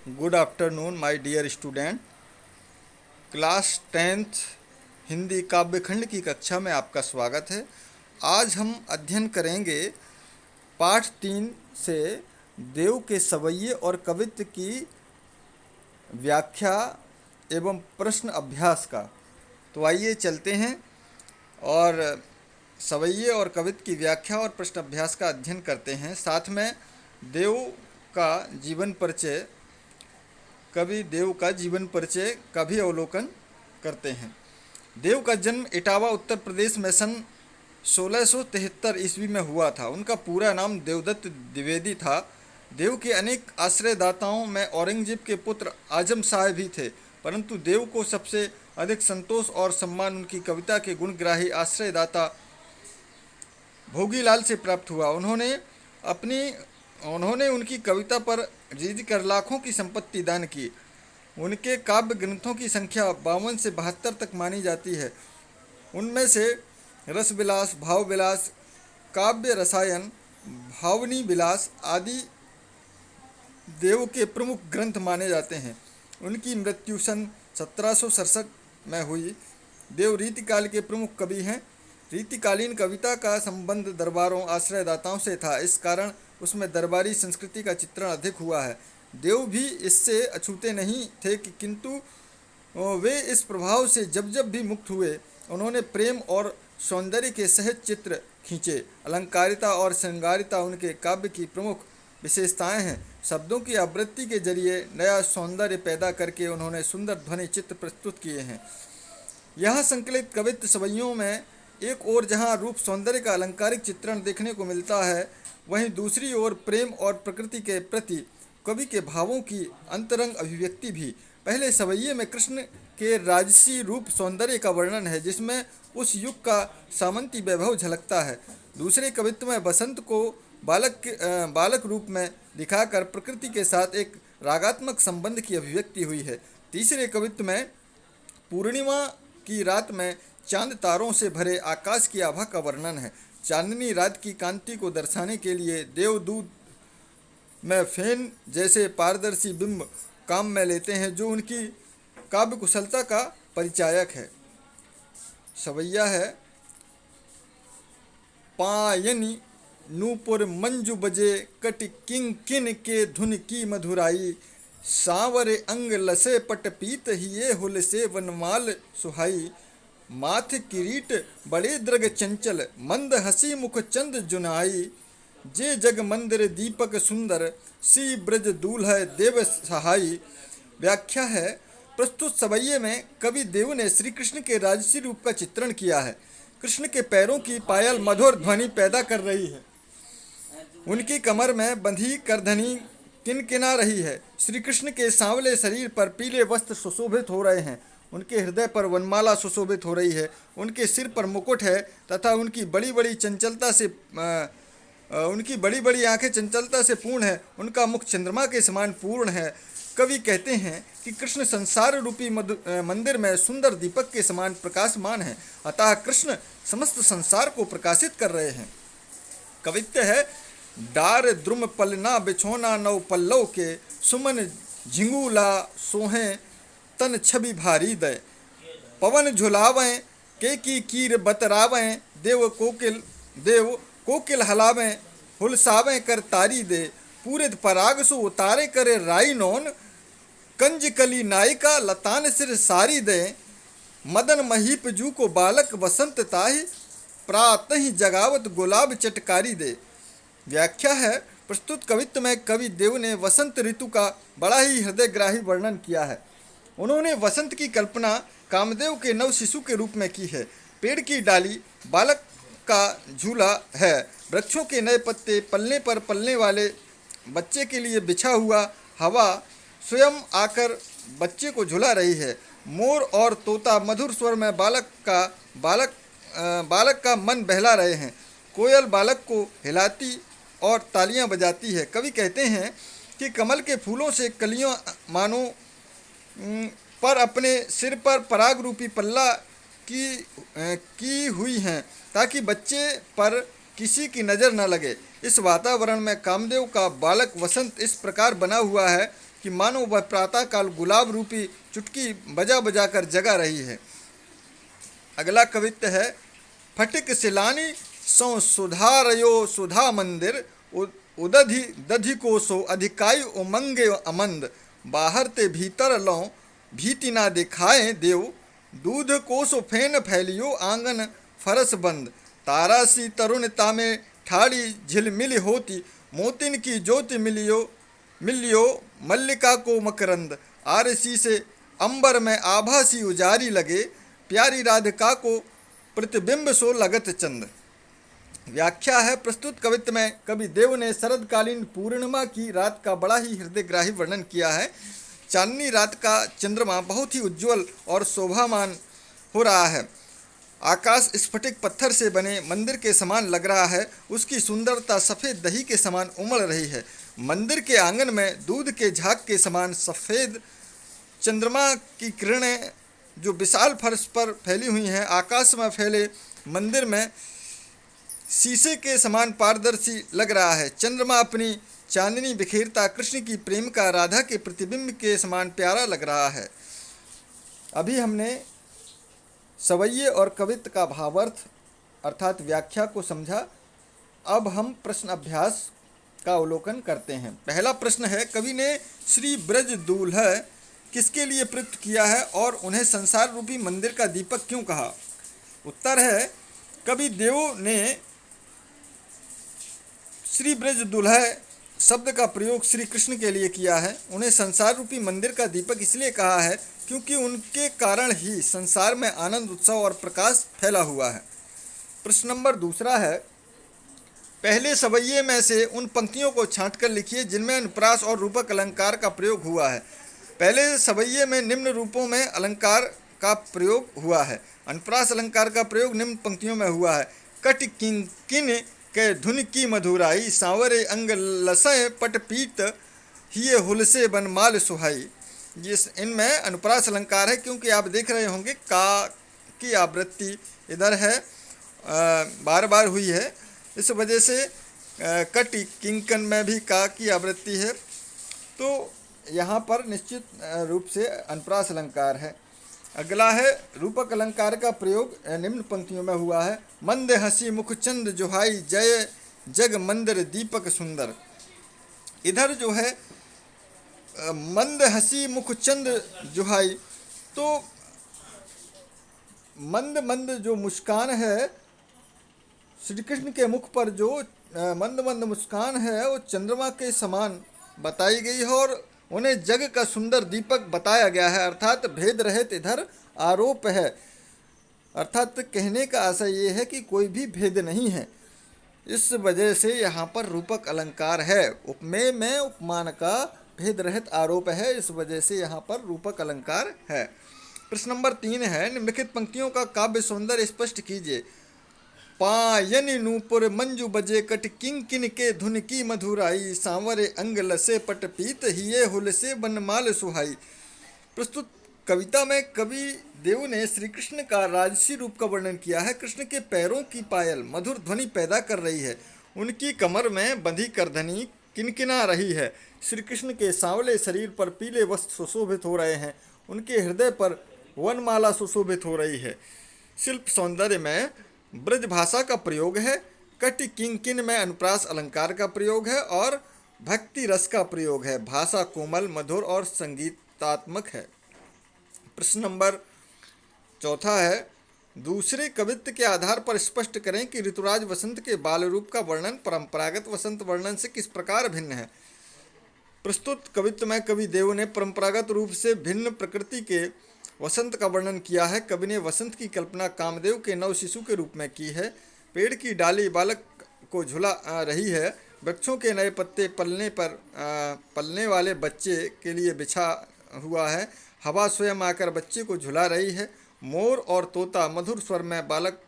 Good afternoon my dear student. Class 10th Hindi काव्यखंड की कक्षा में आपका स्वागत है। आज हम अध्ययन करेंगे पाठ 3 से देव के सवैये और कवित्व की व्याख्या एवं प्रश्न अभ्यास का। तो आइए चलते हैं और सवैये और कवित्व की व्याख्या और प्रश्न अभ्यास का अध्ययन करते हैं। साथ में देव का जीवन परिचय कवि देव का जीवन परिचय का भी अवलोकन करते हैं। देव का जन्म इटावा उत्तर प्रदेश में सन 1673 ईस्वी में हुआ था। उनका पूरा नाम देवदत्त द्विवेदी था। देव के अनेक आश्रयदाताओं में औरंगजेब के पुत्र आजम शाह भी थे, परंतु देव को सबसे अधिक संतोष और सम्मान उनकी कविता के गुणग्राही आश्रयदाता भोगीलाल से प्राप्त हुआ। उन्होंने उनकी कविता पर रीझ कर लाखों की संपत्ति दान की। उनके काव्य ग्रंथों की संख्या 52 से 72 तक मानी जाती है। उनमें से रसविलास, भावविलास, काव्य रसायन, भावनी विलास आदि देव के प्रमुख ग्रंथ माने जाते हैं। उनकी मृत्यु सन 1767 में हुई। देव रीतिकाल के प्रमुख कवि हैं। रीतिकालीन कविता का संबंध दरबारों, आश्रयदाताओं से था, इस कारण उसमें दरबारी संस्कृति का चित्रण अधिक हुआ है। देव भी इससे अछूते नहीं थे किंतु वे इस प्रभाव से जब जब भी मुक्त हुए, उन्होंने प्रेम और सौंदर्य के सहज चित्र खींचे। अलंकारिता और श्रृंगारिता उनके काव्य की प्रमुख विशेषताएं हैं। शब्दों की आवृत्ति के जरिए नया सौंदर्य पैदा करके उन्होंने सुंदर ध्वनि चित्र प्रस्तुत किए हैं। यहाँ संकलित कवित्व सवैयों में एक ओर जहाँ रूप सौंदर्य का अलंकारिक चित्रण देखने को मिलता है, वहीं दूसरी ओर प्रेम और प्रकृति के प्रति कवि के भावों की अंतरंग अभिव्यक्ति भी। पहले सवैये में कृष्ण के राजसी रूप सौंदर्य का वर्णन है, जिसमें उस युग का सामंती वैभव झलकता है। दूसरे कवित्व में बसंत को बालक रूप में दिखाकर प्रकृति के साथ एक रागात्मक संबंध की अभिव्यक्ति हुई है। तीसरे कवित्व में पूर्णिमा की रात में चांद तारों से भरे आकाश की आभा का वर्णन है। चांदनी रात की कांति को दर्शाने के लिए देवदूत में फेन जैसे पारदर्शी बिंब काम में लेते हैं, जो उनकी काव्य कुशलता का परिचायक है। सवैया है पायनी नूपुर मंजू बजे कट किंग किन के धुन की मधुराई, सांवरे अंग लसे पट पीत हिये हुल से वनमाल सुहाई, माथ किरीट बड़े द्रग चंचल मंद हसी मुख चंद जुनाई, जे जग मंदिर दीपक सुंदर सी ब्रज दूल्हा देव सहाई। व्याख्या है, प्रस्तुत सवैये में कवि देव ने श्री कृष्ण के राजसी रूप का चित्रण किया है। कृष्ण के पैरों की पायल मधुर ध्वनि पैदा कर रही है। उनकी कमर में बंधी करधनी किनकिना रही है। श्री कृष्ण के सांवले शरीर पर पीले वस्त्र सुशोभित हो रहे हैं। उनके हृदय पर वनमाला सुशोभित हो रही है। उनके सिर पर मुकुट है तथा उनकी बड़ी बड़ी आंखें चंचलता से पूर्ण है। उनका मुख चंद्रमा के समान पूर्ण है। कवि कहते हैं कि कृष्ण संसार रूपी मंदिर में सुंदर दीपक के समान प्रकाशमान है, अतः कृष्ण समस्त संसार को प्रकाशित कर रहे हैं। कवित्व है, डार द्रुम पलना बिछोना नौ पल्लव के, सुमन झिंगूला सोहें तन छवि भारी दय, पवन झुलावें के की कीर बतरावें, देव कोकिल हलावें हुलसावें कर तारी दे, पूरित पराग सु उतारे करे राई नौन, कंज कली नायिका लतान सिर सारी दे, मदन महीप जू को बालक वसंत ताहि, प्रातः जगावत गुलाब चटकारी दे। व्याख्या है, प्रस्तुत कवित्व में कवि देव ने वसंत ऋतु का बड़ा ही हृदयग्राही वर्णन किया है। उन्होंने वसंत की कल्पना कामदेव के नव शिशु के रूप में की है। पेड़ की डाली बालक का झूला है। वृक्षों के नए पत्ते पलने पर पलने वाले बच्चे के लिए बिछा हुआ, हवा स्वयं आकर बच्चे को झुला रही है। मोर और तोता मधुर स्वर में बालक का मन बहला रहे हैं। कोयल बालक को हिलाती और तालियां बजाती है। कवि कहते हैं कि कमल के फूलों से कलियां मानो पर अपने सिर पर पराग रूपी पल्ला की हुई हैं, ताकि बच्चे पर किसी की नज़र न लगे। इस वातावरण में कामदेव का बालक वसंत इस प्रकार बना हुआ है कि मानो वह प्रातः काल गुलाब रूपी चुटकी बजा बजा कर जगा रही है। अगला कवित्त है, फटिक सिलानी सौ सुधारयो सुधा मंदिर, उदधि दधि को सो अधिकाई उमंगे अमंद, बाहर ते भीतर लौ भीति ना दिखाए देव, दूध को सो फेन फैलियो आंगन फरस बंद, तारा सी तरुणता में ठाड़ी झिलमिल होती, मोतिन की ज्योति मिलियो मिलियो मल्लिका को मकरंद, आरसी से अंबर में आभा सी उजारी लगे, प्यारी राधिका को प्रतिबिंब सो लगत चंद। व्याख्या है, प्रस्तुत कवित्त में कवि देव ने शरदकालीन पूर्णिमा की रात का बड़ा ही हृदयग्राही वर्णन किया है। चांदनी रात का चंद्रमा बहुत ही उज्जवल और शोभामान हो रहा है। आकाश स्फटिक पत्थर से बने मंदिर के समान लग रहा है। उसकी सुंदरता सफ़ेद दही के समान उमड़ रही है। मंदिर के आंगन में दूध के झाग के समान सफ़ेद चंद्रमा की किरणें जो विशाल फर्श पर फैली हुई हैं, आकाश में फैले मंदिर में शीशे के समान पारदर्शी लग रहा है। चंद्रमा अपनी चांदनी बिखेरता कृष्ण की प्रेम का राधा के प्रतिबिंब के समान प्यारा लग रहा है। अभी हमने सवैये और कवित्त का भावार्थ अर्थात व्याख्या को समझा। अब हम प्रश्न अभ्यास का अवलोकन करते हैं। पहला प्रश्न है, कवि ने श्री ब्रज दूल्हा किसके लिए प्रयुक्त किया है और उन्हें संसार रूपी मंदिर का दीपक क्यों कहा? उत्तर है, कवि देव ने श्री ब्रज दूल्हा शब्द का प्रयोग श्री कृष्ण के लिए किया है। उन्हें संसार रूपी मंदिर का दीपक इसलिए कहा है क्योंकि उनके कारण ही संसार में आनंद, उत्सव और प्रकाश फैला हुआ है। प्रश्न नंबर दूसरा है, पहले सवैये में से उन पंक्तियों को छांटकर लिखिए जिनमें अनुप्रास और रूपक अलंकार का प्रयोग हुआ है। पहले सवैये में निम्न रूपों में अलंकार का प्रयोग हुआ है। अनुप्रास अलंकार का प्रयोग निम्न पंक्तियों में हुआ है। कट किंकिन के धुन की मधुराई, सांवरे अंग लसय पटपीत, हिये हुलसे बनमाल सुहाई। जिस इनमें अनुप्रास अलंकार है क्योंकि आप देख रहे होंगे का की आवृत्ति इधर है, बार बार हुई है, इस वजह से कट किंकन में भी का की आवृत्ति है, तो यहाँ पर निश्चित रूप से अनुप्रास अलंकार है। अगला है, रूपक अलंकार का प्रयोग निम्न पंक्तियों में हुआ है। मंद हंसी मुख चंद जोहाई, जय जग मंदिर दीपक सुंदर। इधर जो है मंद हंसी मुख चंद जोहाई, तो मंद मंद जो मुस्कान है श्री कृष्ण के मुख पर, जो मंद मंद मुस्कान है वो चंद्रमा के समान बताई गई है और उन्हें जग का सुंदर दीपक बताया गया है। अर्थात भेद रहित इधर आरोप है, अर्थात कहने का आशय ये है कि कोई भी भेद नहीं है। इस वजह से यहाँ पर रूपक अलंकार है। उपमेय में उपमान का भेद रहित आरोप है, इस वजह से यहाँ पर रूपक अलंकार है। प्रश्न नंबर 3 है, निम्नलिखित पंक्तियों का काव्य सौंदर्य स्पष्ट कीजिए। पायनि नूपुर मंजू बजे, कट किंकिन के धुन की मधुराई, सांवरे अंग लसे पटपीत, हिये हुलसे बनमाल सुहाई। प्रस्तुत कविता में कवि देव ने श्री कृष्ण का राजसी रूप का वर्णन किया है। कृष्ण के पैरों की पायल मधुर ध्वनि पैदा कर रही है। उनकी कमर में बंधी करधनी किनकिना रही है। श्री कृष्ण के सांवले शरीर पर पीले वस्त्र सुशोभित हो रहे हैं। उनके हृदय पर वनमाला सुशोभित हो रही है। शिल्प सौंदर्य में ब्रज भाषा का प्रयोग है। कटि किंकिन में अनुप्रास अलंकार का प्रयोग है और भक्ति रस का प्रयोग है। भाषा कोमल, मधुर और संगीतात्मक है। प्रश्न नंबर 4 है, दूसरे कवित्त के आधार पर स्पष्ट करें कि ऋतुराज वसंत के बाल रूप का वर्णन परंपरागत वसंत वर्णन से किस प्रकार भिन्न है। प्रस्तुत कवित्त में कवि देव ने परंपरागत रूप से भिन्न प्रकृति के वसंत का वर्णन किया है। कवि ने वसंत की कल्पना कामदेव के नव शिशु के रूप में की है। पेड़ की डाली बालक को झुला रही है। वृक्षों के नए पत्ते पलने वाले बच्चे के लिए बिछा हुआ है। हवा स्वयं आकर बच्चे को झुला रही है। मोर और तोता मधुर स्वर में बालक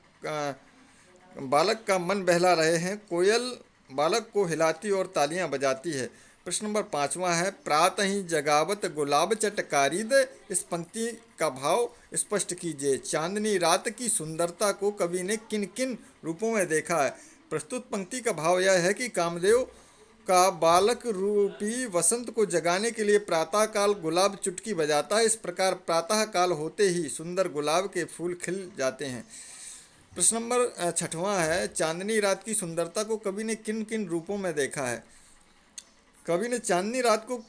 का मन बहला रहे हैं। कोयल बालक को हिलाती और तालियां बजाती है। प्रश्न नंबर 5 है, प्रातः ही जगावत गुलाब चटकारिद। इस पंक्ति का भाव स्पष्ट कीजिए। चांदनी रात की सुंदरता को कवि ने किन किन रूपों में देखा है। प्रस्तुत पंक्ति का भाव यह है कि कामदेव का बालक रूपी वसंत को जगाने के लिए प्रातःकाल गुलाब चुटकी बजाता है। इस प्रकार प्रातःकाल होते ही सुंदर गुलाब के फूल खिल जाते हैं। प्रश्न नंबर 6वां है, चांदनी रात की सुंदरता को कवि ने किन किन रूपों में देखा है? कवि ने चांदनी रात को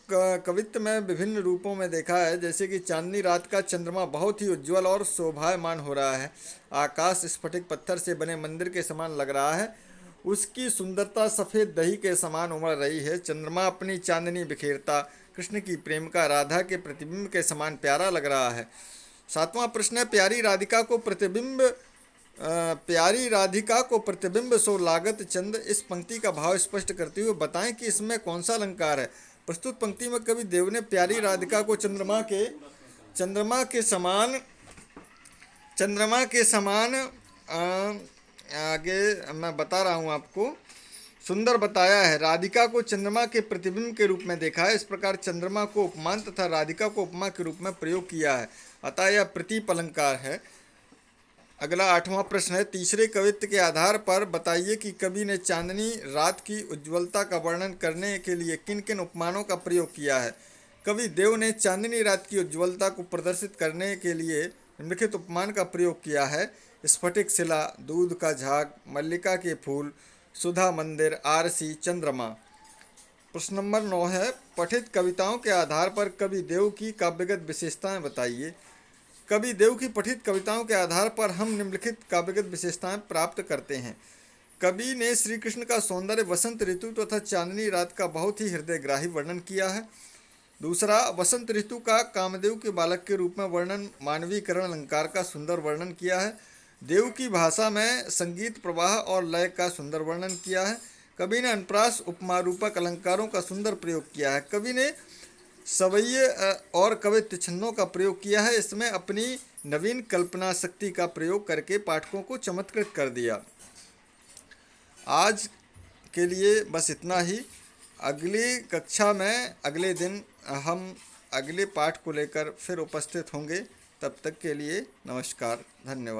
कवित्व में विभिन्न रूपों में देखा है, जैसे कि चांदनी रात का चंद्रमा बहुत ही उज्जवल और शोभायमान हो रहा है। आकाश स्फटिक पत्थर से बने मंदिर के समान लग रहा है। उसकी सुंदरता सफ़ेद दही के समान उमड़ रही है। चंद्रमा अपनी चांदनी बिखेरता कृष्ण की प्रेमिका राधा के प्रतिबिंब के समान प्यारा लग रहा है। 7वां प्रश्न है, प्यारी राधिका को प्रतिबिंब सो लागत चंद। इस पंक्ति का भाव स्पष्ट करते हुए बताएं कि इसमें कौन सा अलंकार है। प्रस्तुत पंक्ति में कवि देव ने प्यारी राधिका को चंद्रमा के समान आगे मैं बता रहा हूँ आपको, सुंदर बताया है। राधिका को चंद्रमा के प्रतिबिंब के रूप में देखा है। इस प्रकार चंद्रमा को उपमान तथा राधिका को उपमा के रूप में प्रयोग किया है, अतः यह प्रतीप अलंकार है। अगला 8वां प्रश्न है, तीसरे कवित्व के आधार पर बताइए कि कवि ने चांदनी रात की उज्ज्वलता का वर्णन करने के लिए किन किन उपमानों का प्रयोग किया है। कवि देव ने चांदनी रात की उज्ज्वलता को प्रदर्शित करने के लिए निम्नलिखित उपमान का प्रयोग किया है: स्फटिक शिला, दूध का झाग, मल्लिका के फूल, सुधा मंदिर, आरसी, चंद्रमा। प्रश्न नंबर 9 है, पठित कविताओं के आधार पर कवि देव की काव्यगत विशेषताएं बताइए। कवि देव की पठित कविताओं के आधार पर हम निम्नलिखित काव्यगत विशेषताएं प्राप्त करते हैं। कवि ने श्री कृष्ण का सौंदर्य, वसंत ऋतु तथा चांदनी रात का बहुत ही हृदयग्राही वर्णन किया है। दूसरा, वसंत ऋतु का कामदेव के बालक के रूप में वर्णन, मानवीकरण अलंकार का सुंदर वर्णन किया है। देव की भाषा में संगीत प्रवाह और लय का सुंदर वर्णन किया है। कवि ने अनुप्रास, उपमा रूपक अलंकारों का सुंदर प्रयोग किया है। कवि ने सवैये और कवित्व छंदों का प्रयोग किया है। इसमें अपनी नवीन कल्पना शक्ति का प्रयोग करके पाठकों को चमत्कृत कर दिया। आज के लिए बस इतना ही। अगली कक्षा में अगले दिन हम अगले पाठ को लेकर फिर उपस्थित होंगे। तब तक के लिए नमस्कार, धन्यवाद।